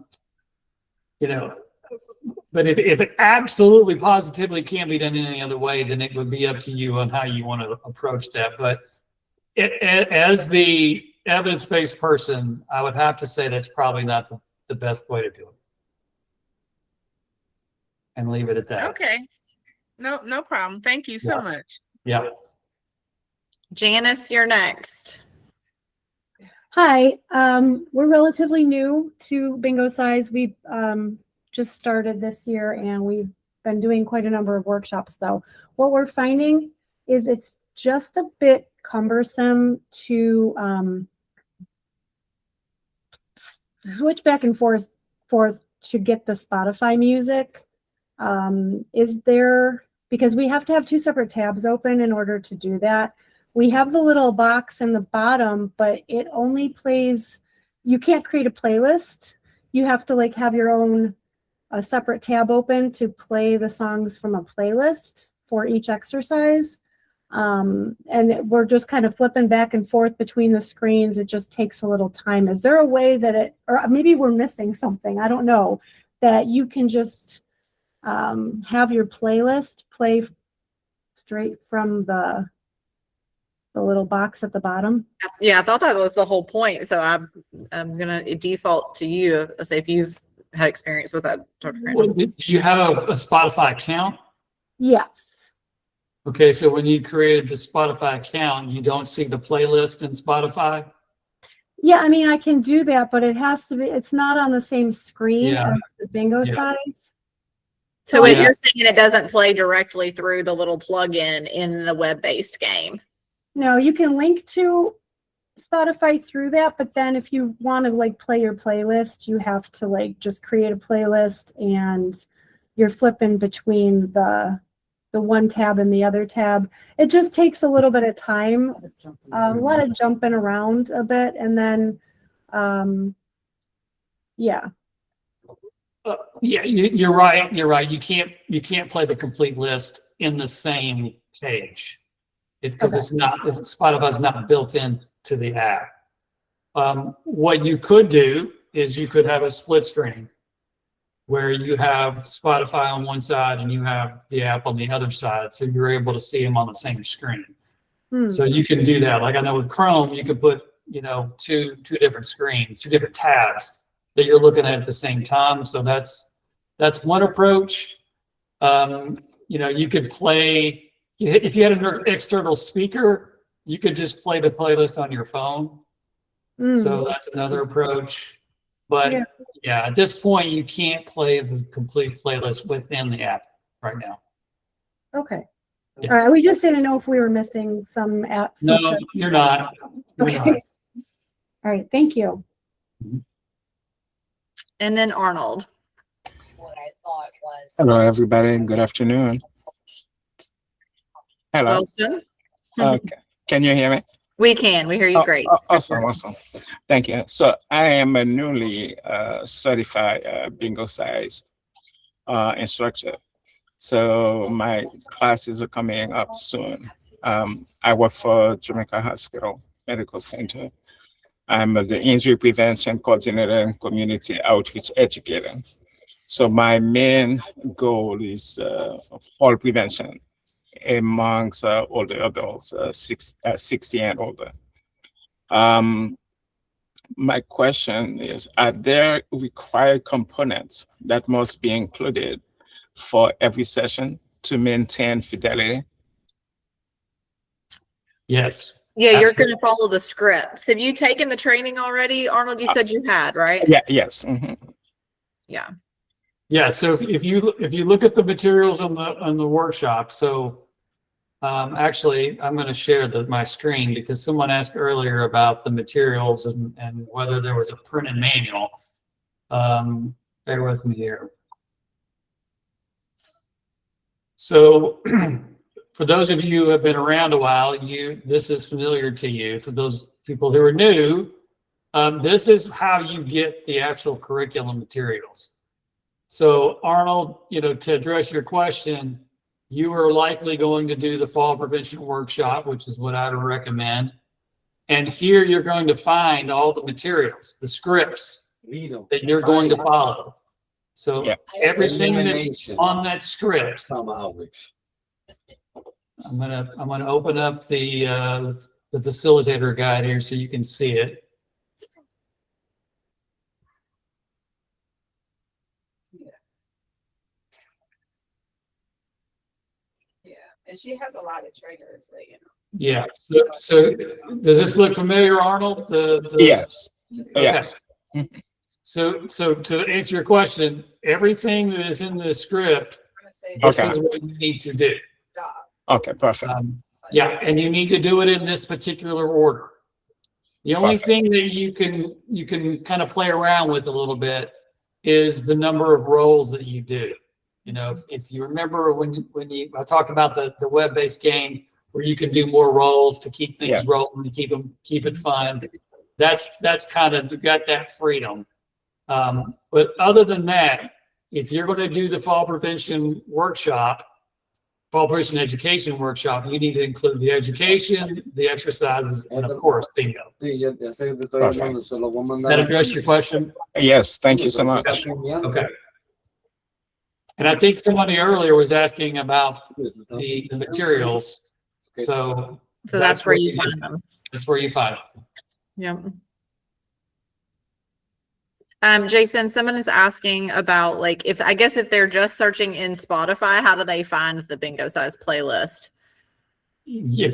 Speaker 2: if it absolutely positively can't be done in any other way, then it would be up to you on how you want to approach that. But as the evidence-based person, I would have to say that's probably not the best way to do it, and leave it at that.
Speaker 11: Okay, no problem. Thank you so much.
Speaker 2: Yeah.
Speaker 1: Janice, you're next.
Speaker 12: Hi, we're relatively new to Bingo Size. We've just started this year and we've been doing quite a number of workshops though. What we're finding is it's just a bit cumbersome to switch back and forth to get the Spotify music. Is there, because we have to have two separate tabs open in order to do that. We have the little box in the bottom, but it only plays, you can't create a playlist. You have to like have your own a separate tab open to play the songs from a playlist for each exercise. And we're just kind of flipping back and forth between the screens. It just takes a little time. Is there a way that it, or maybe we're missing something, I don't know, that you can just have your playlist play straight from the little box at the bottom?
Speaker 1: Yeah, I thought that was the whole point. So I'm gonna default to you. Say if you've had experience with that, Dr. Crandall.
Speaker 2: Do you have a Spotify account?
Speaker 12: Yes.
Speaker 2: Okay, so when you created the Spotify account, you don't see the playlist in Spotify?
Speaker 12: Yeah, I mean, I can do that, but it has to be, it's not on the same screen
Speaker 2: Yeah.
Speaker 12: as the Bingo
Speaker 2: Yeah.
Speaker 12: Size.
Speaker 1: So what
Speaker 2: Yeah.
Speaker 1: you're saying, it doesn't play directly through the little plug-in in the web-based game.
Speaker 12: No, you can link to Spotify through that, but then if you want to like play your playlist, you have to like just create a playlist and you're flipping between the one tab and the other tab. It just takes a little bit of time, a lot of jumping around a bit, and then yeah.
Speaker 2: Yeah, you're right. You're right. You can't play the complete list in the same page because Spotify's not built in to the app. What you could do is you could have a split screen where you have Spotify on one side and you have the app on the other side, so you're able to see them on the same screen. So you can do that. Like I know with Chrome, you could put two different screens, two different tabs that you're looking at the same time. So that's one approach. You could play, if you had an external speaker, you could just play the playlist on your phone. So that's another approach. But yeah, at this point, you can't play the complete playlist within the app right now.
Speaker 12: Okay.
Speaker 2: Yeah.
Speaker 12: All right. We just didn't know if we were missing some app.
Speaker 2: No,
Speaker 12: feature.
Speaker 2: you're not. You're
Speaker 12: Okay.
Speaker 2: not.
Speaker 12: All right. Thank you.
Speaker 1: And then Arnold.
Speaker 4: What I thought was.
Speaker 13: Hello, everybody, and good afternoon. Hello.
Speaker 1: Welcome.
Speaker 13: Okay. Can you hear me?
Speaker 1: We can. We hear you great.
Speaker 13: Awesome. Thank you. So I am a newly certified bingo size instructor. So my classes are coming up soon. I work for Jamaica Hospital Medical Center. I'm the injury prevention coordinator and community outreach educator. So my main goal is fall prevention amongst older adults, 60 and older. My question is, are there required components that must be included for every session to maintain fidelity?
Speaker 2: Yes.
Speaker 1: Yeah, you're
Speaker 2: Absolutely.
Speaker 1: going to follow the scripts. Have you taken the training already, Arnold? You said you had, right?
Speaker 13: Yeah. Yes.
Speaker 1: Yeah.
Speaker 2: Yeah. So if you look at the materials on the workshop, so actually I'm going to share my screen because someone asked earlier about the materials and whether there was a printed manual. Bear with me here. So for those of you who have been around a while, this is familiar to you. For those people who are new, this is how you get the actual curriculum materials. So Arnold, to address your question, you are likely going to do the fall prevention workshop, which is what I would recommend. And here you're going to find all the materials, the scripts that you're going to follow. So everything that's on that script. I'm gonna open up the facilitator guide here so you can see it.
Speaker 14: Yeah, and she has a lot of trainers that
Speaker 2: Yeah. So does this look familiar, Arnold?
Speaker 13: Yes.
Speaker 2: Okay.
Speaker 13: Yes.
Speaker 2: So to answer your question, everything that is in the script, this is what you need to do.
Speaker 13: Okay, perfect.
Speaker 2: Yeah, and you need to do it in this particular order. The only
Speaker 13: Perfect.
Speaker 2: thing that you can kind of play around with a little bit is the number of roles that you do. If you remember when I talked about the web-based game where you can do more roles to keep things rolling, to keep it fun. That's kind of, you got that freedom. But other than that, if you're going to do the fall prevention workshop, fall prevention education workshop, you need to include the education, the exercises, and of course, bingo. That address your question?
Speaker 13: Yes, thank you so much.
Speaker 2: Okay. And I think somebody earlier was asking about the materials. So
Speaker 1: that's where you find them.
Speaker 2: That's where you find them.
Speaker 1: Yep. Jason, someone is asking about if they're just searching in Spotify, how do they find the bingo size playlist?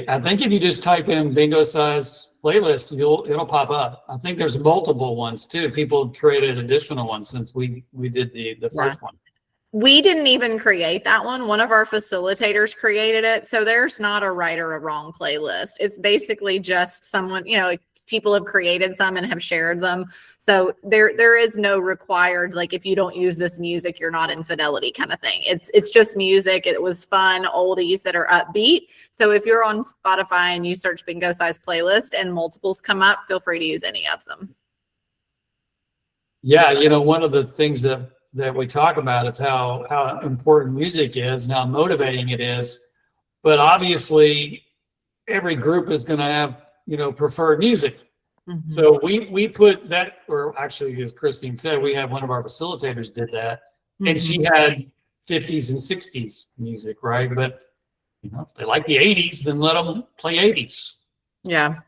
Speaker 2: I think if you just type in bingo size playlist, it'll pop up. I think there's multiple ones too. People have created additional ones since we did the first one.
Speaker 1: We didn't even create that one. One of our facilitators created it. So there's not a right or a wrong playlist. It's basically just someone, like people have created some and have shared them. So there is no required, like, if you don't use this music, you're not in fidelity kind of thing. It's just music. It was fun oldies that are upbeat. So if you're on Spotify and you search Bingo Size playlist and multiples come up, feel free to use any of them.
Speaker 2: Yeah, one of the things that we talk about is how important music is and how motivating it is. But obviously, every group is going to have, preferred music.
Speaker 1: Mm-hmm.
Speaker 2: So we put that, or actually, as Christine said, we had one of our facilitators did that, and she had 50s and 60s music, right? But, if they like the 80s, then let them play 80s.
Speaker 1: Yeah.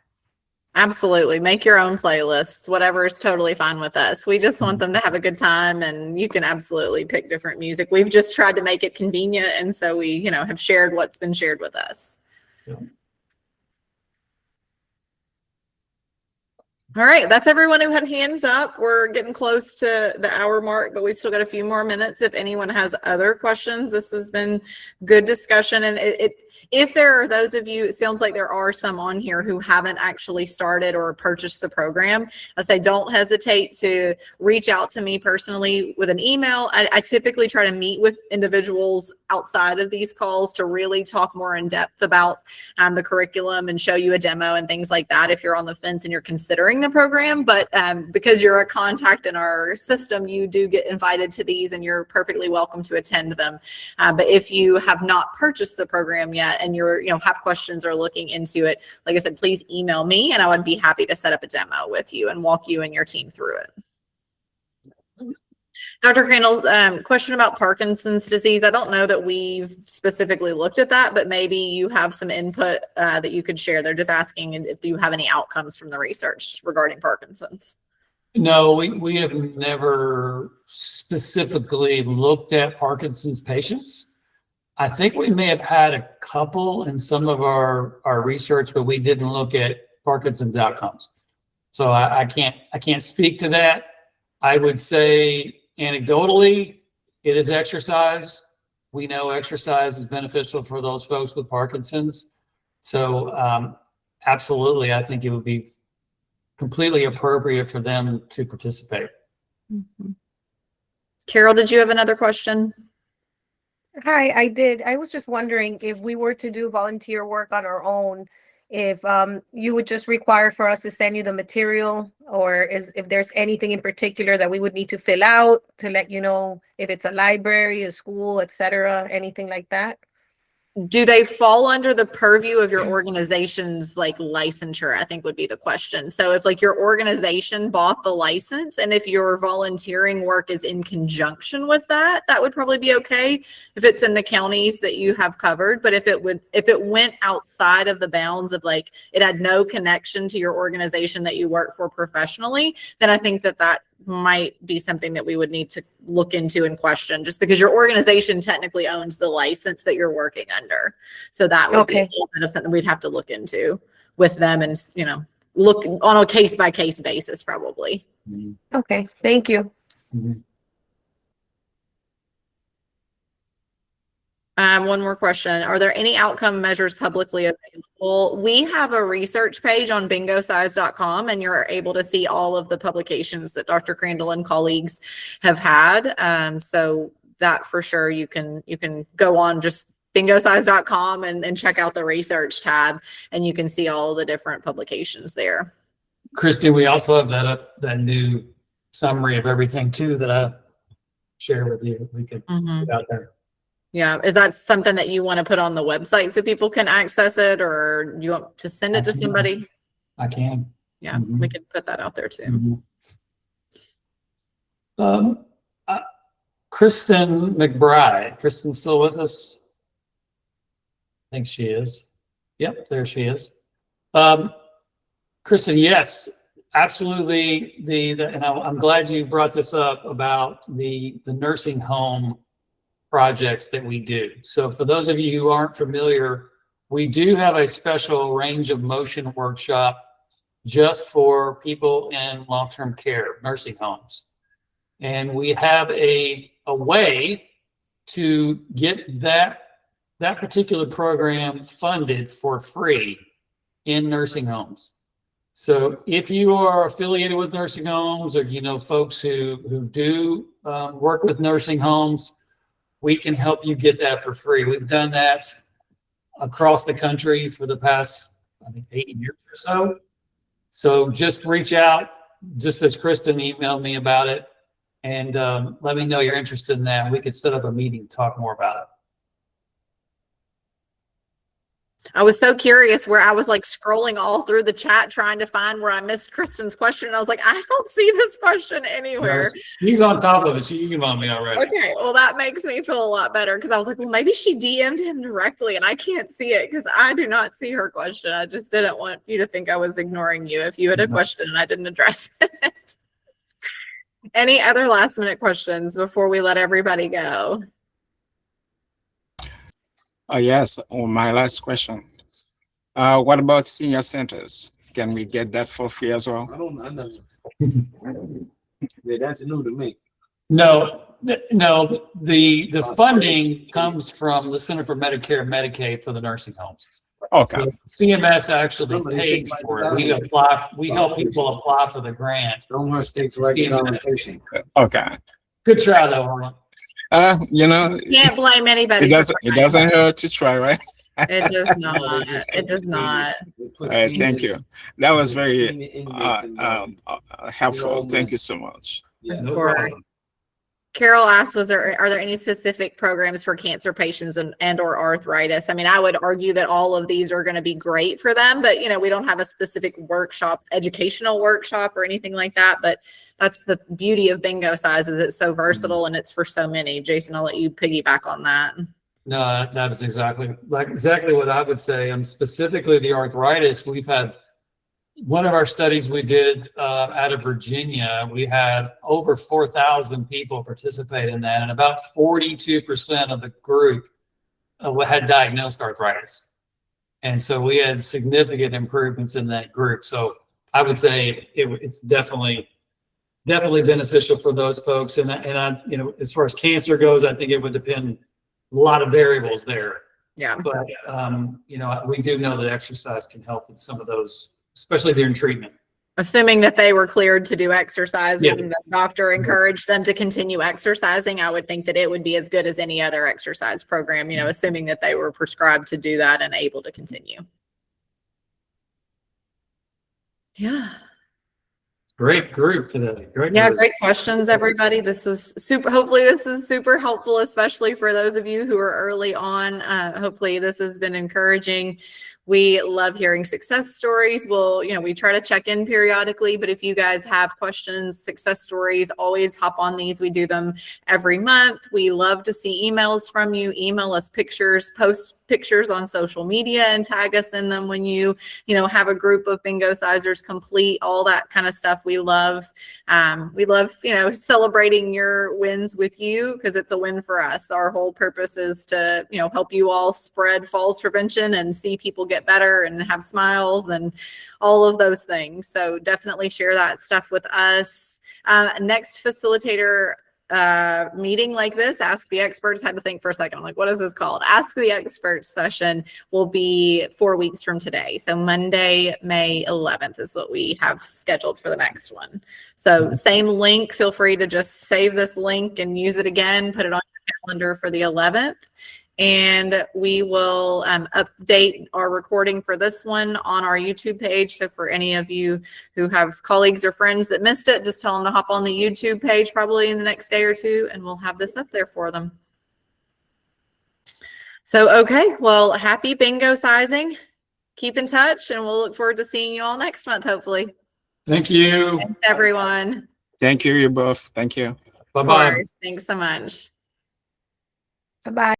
Speaker 1: Absolutely. Make your own playlists. Whatever is totally fine with us. We just want them to have a good time, and you can absolutely pick different music. We've just tried to make it convenient, and so we, have shared what's been shared with us.
Speaker 2: Yeah.
Speaker 1: All right, that's everyone who had hands up. We're getting close to the hour mark, but we've still got a few more minutes. If anyone has other questions, this has been good discussion. And if there are those of you, it sounds like there are some on here who haven't actually started or purchased the program, I say don't hesitate to reach out to me personally with an email. I typically try to meet with individuals outside of these calls to really talk more in depth about the curriculum and show you a demo and things like that if you're on the fence and you're considering the program. But because you're a contact in our system, you do get invited to these, and you're perfectly welcome to attend them. But if you have not purchased the program yet and you're have questions or looking into it, like I said, please email me and I would be happy to set up a demo with you and walk you and your team through it. Dr. Crandall, question about Parkinson's disease. I don't know that we've specifically looked at that, but maybe you have some input that you could share. They're just asking if you have any outcomes from the research regarding Parkinson's.
Speaker 2: No, we have never specifically looked at Parkinson's patients. I think we may have had a couple in some of our research, but we didn't look at Parkinson's outcomes. So I can't speak to that. I would say anecdotally, it is exercise. We know exercise is beneficial for those folks with Parkinson's. So absolutely, I think it would be completely appropriate for them to participate.
Speaker 1: Mm-hmm. Carol, did you have another question?
Speaker 5: Hi, I did. I was just wondering if we were to do volunteer work on our own, if you would just require for us to send you the material, or if there's anything in particular that we would need to fill out to let you know if it's a library, a school, etc., anything like that.
Speaker 1: Do they fall under the purview of your organization's licensure, I think would be the question. So if your organization bought the license, and if your volunteering work is in conjunction with that, that would probably be okay if it's in the counties that you have covered. But if it went outside of the bounds of it had no connection to your organization that you work for professionally, then I think that might be something that we would need to look into and question, just because your organization technically owns the license that you're working under. So that would be a little bit of something we'd have to look into with them, and look on a case by case basis probably.
Speaker 5: Okay, thank you.
Speaker 2: Mm-hmm.
Speaker 1: One more question. Are there any outcome measures publicly available? We have a research page on bingosize.com, and you're able to see all of the publications that Dr. Crandall and colleagues have had. So that for sure you can go on just bingosize.com and check out the research tab, and you can see all of the different publications there.
Speaker 2: Christy, we also have that new summary of everything too that I share with you. We could put out there.
Speaker 1: Yeah. Is that something that you want to put on the website so people can access it, or you want to send it to somebody?
Speaker 2: I can.
Speaker 1: Yeah, we can put that out there too.
Speaker 2: Kristen McBride. Kristen's still with us? I think she is. Yep, there she is. Kristen, yes, absolutely. And I'm glad you brought this up about the nursing home projects that we do. So for those of you who aren't familiar, we do have a special range of motion workshop just for people in long-term care nursing homes. And we have a way to get that particular program funded for free in nursing homes. So if you are affiliated with nursing homes, or you know folks who do work with nursing homes, we can help you get that for free. We've done that across the country for the past, I think, 8 years or so. So just reach out, just as Kristen emailed me about it, and let me know you're interested in that. We could set up a meeting to talk more about it.
Speaker 1: I was so curious where I was like scrolling all through the chat trying to find where I missed Kristen's question. And I was like, I don't see this question anywhere.
Speaker 2: He's on top of it. She emailed me already.
Speaker 1: Okay, well, that makes me feel a lot better because I was like, well, maybe she DM'd him directly and I can't see it because I do not see her question. I just didn't want you to think I was ignoring you if you had a question and I didn't address it. Any other last minute questions before we let everybody go?
Speaker 13: Yes, my last question. What about senior centers? Can we get that for free as well?
Speaker 15: I know. Yeah, that's new to me.
Speaker 2: No, the funding comes from the Center for Medicare and Medicaid for the nursing homes.
Speaker 13: Okay.
Speaker 2: So CMS actually pays for it. We help people apply for the grant.
Speaker 13: Okay.
Speaker 2: Good try though, Harlan.
Speaker 13: You know,
Speaker 1: Can't blame anybody.
Speaker 13: it doesn't hurt to try, right?
Speaker 1: It does not. It does not.
Speaker 13: All right, thank you. That was very helpful. Thank you so much.
Speaker 1: Of course. Carol asked, are there any specific programs for cancer patients and or arthritis? I mean, I would argue that all of these are going to be great for them, but you know, we don't have a specific workshop, educational workshop or anything like that. But that's the beauty of Bingo Size, is it's so versatile and it's for so many. Jason, I'll let you piggyback on that.
Speaker 2: No, that was exactly what I would say. And specifically the arthritis, we've had one of our studies we did out of Virginia, we had over 4,000 people participate in that, and about 42% of the group had diagnosed arthritis. And so we had significant improvements in that group. So I would say it's definitely beneficial for those folks. And I, you know, as far as cancer goes, I think it would depend a lot of variables there.
Speaker 1: Yeah.
Speaker 2: But you know, we do know that exercise can help with some of those, especially during treatment.
Speaker 1: Assuming that they were cleared to do exercises
Speaker 2: Yeah.
Speaker 1: and the doctor encouraged them to continue exercising, I would think that it would be as good as any other exercise program, you know, assuming that they were prescribed to do that and able to continue. Yeah.
Speaker 2: Great group today. Great.
Speaker 1: Yeah,
Speaker 2: group.
Speaker 1: great questions, everybody. This was super, hopefully this is super helpful, especially for those of you who are early on. Hopefully this has been encouraging. We love hearing success stories. We try to check in periodically, but if you guys have questions, success stories, always hop on these. We do them every month. We love to see emails from you. Email us pictures, post pictures on social media and tag us in them when you have a group of Bingo Sizers complete, all that kind of stuff. We love, celebrating your wins with you because it's a win for us. Our whole purpose is to, help you all spread falls prevention and see people get better and have smiles and all of those things. So definitely share that stuff with us. Next facilitator meeting like this, Ask the Experts, had to think for a second. I'm like, what is this called? Ask the Experts session will be 4 weeks from today. So Monday, May 11th is what we have scheduled for the next one. So same link, feel free to just save this link and use it again, put it on your calendar for the 11th. And we will update our recording for this one on our YouTube page. So for any of you who have colleagues or friends that missed it, just tell them to hop on the YouTube page probably in the next day or two, and we'll have this up there for them. So, okay, well, happy bingo sizing. Keep in touch, and we'll look forward to seeing you all next month, hopefully.
Speaker 2: Thank you.
Speaker 1: Thanks, everyone.
Speaker 13: Thank you, you both. Thank you.
Speaker 2: Bye-bye.
Speaker 1: Thanks so much.
Speaker 5: Bye-bye.